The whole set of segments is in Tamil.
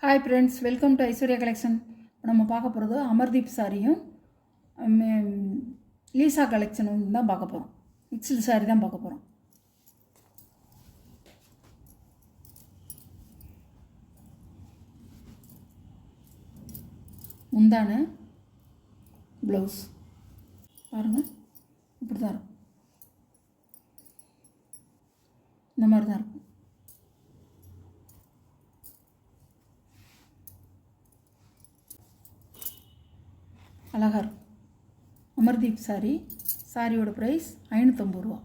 Hi friends, welcome to Aishwarya collection. நம்ம பார்க்க போகிறது அமர்தீப் சாரியும் லீசா கலெக்ஷனும் தான் பார்க்க போகிறோம். மிக்ஸ்டு சாரி தான் பார்க்க போகிறோம். முந்தான ப்ளவுஸ் பாருங்கள், இப்படி தான் இருக்கும். இந்த மாதிரி தான் இருக்கும். அழகாக இருக்கும். அமர்தீப் சாரி. சாரியோட ப்ரைஸ் 550 ரூபா.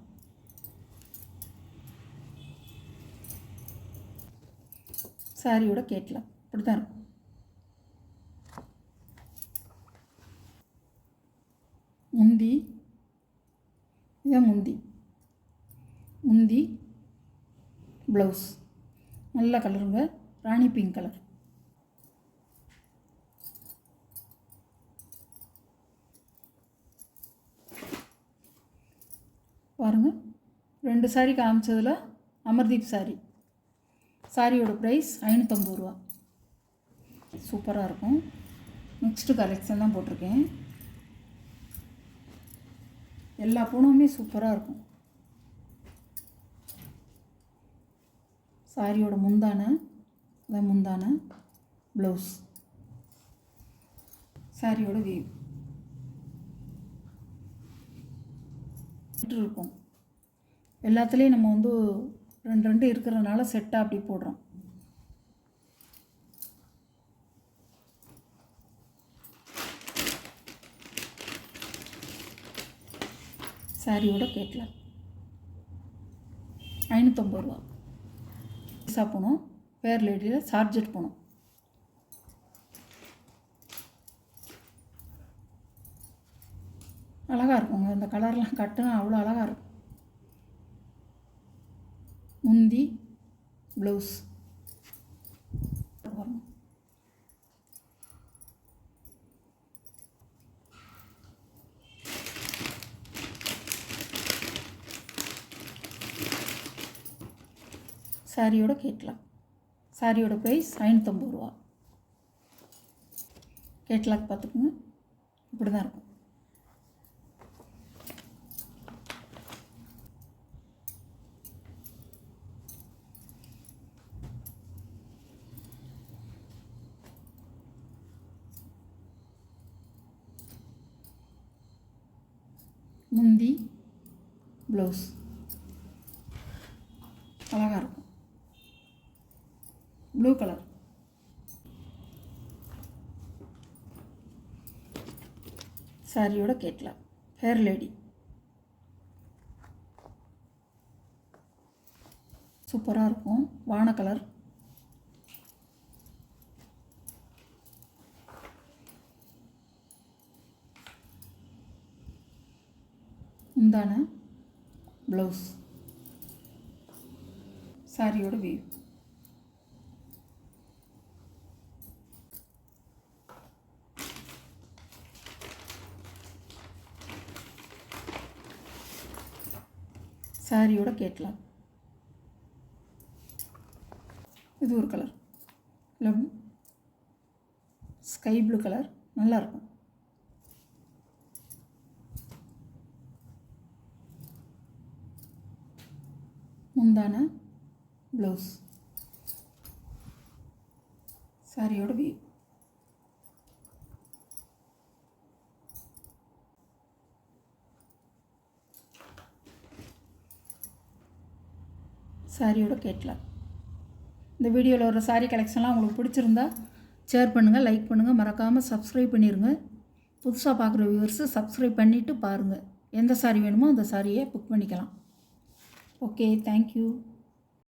சாரியோட கேட்லாம் இப்படி தான் இருக்கும். முந்தி இதான் முந்தி ப்ளவுஸ் நல்ல கலருங்க, ராணி பிங்க் கலர். பாருங்கள், 2 சாரி காமிச்சதில் அமர்தீப் சாரி. சாரியோட ப்ரைஸ் 550 ரூபா. சூப்பராக இருக்கும். மிக்ஸ்டு கலெக்ஷன் தான் போட்டிருக்கேன். எல்லா பூனுமே சூப்பராக இருக்கும். சாரியோட முந்தான ப்ளவுஸ், சாரியோட வீவ் இருக்கும். எல்லாத்துலேயும் நம்ம 2 இருக்கிறதுனால செட்டாக அப்படி போடுறோம். சாரியோட கேட்லாம் 550 ரூபா. பைசா போகணும். ஃபேர் லேடியில் சார்ஜெட் போகணும். அழகாக இருக்குங்க. இந்த கலர்லாம் கட்டுனா அவ்வளோ அழகாக இருக்கும். முந்தி ப்ளவுஸ் சாரியோட கேட்லாம். சாரியோட ப்ரைஸ் 550 ரூபா. கேட்லாக் பார்த்துக்குங்க, இப்படி தான் இருக்கும். முந்தி ப்ளவுஸ் அழகாக இருக்கும். Blue colour. சாரியோட கேட்லாம். ஃபேர் லேடி சூப்பராக இருக்கும். வான கலர். முந்தான ப்ளவுஸ், சாரியோட வீவ். சாரியோட கேட்லாம். இது ஒரு கலர், ஸ்கை ப்ளூ கலர், நல்லாயிருக்கும். முந்தான ப்ளவுஸ், சாரியோட வீவ். சாரியோட கேட்லாம். இந்த வீடியோவில் வர சாரி கலெக்ஷன்லாம் உங்களுக்கு பிடிச்சிருந்தா ஷேர் பண்ணுங்கள், லைக் பண்ணுங்கள், மறக்காமல் சப்ஸ்கிரைப் பண்ணிடுங்க. புதுசாக பார்க்குற வியூவர்ஸு சப்ஸ்கிரைப் பண்ணிவிட்டு பாருங்கள். எந்த சாரி வேணுமோ அந்த சாரியை புக் பண்ணிக்கலாம். Okay, thank you.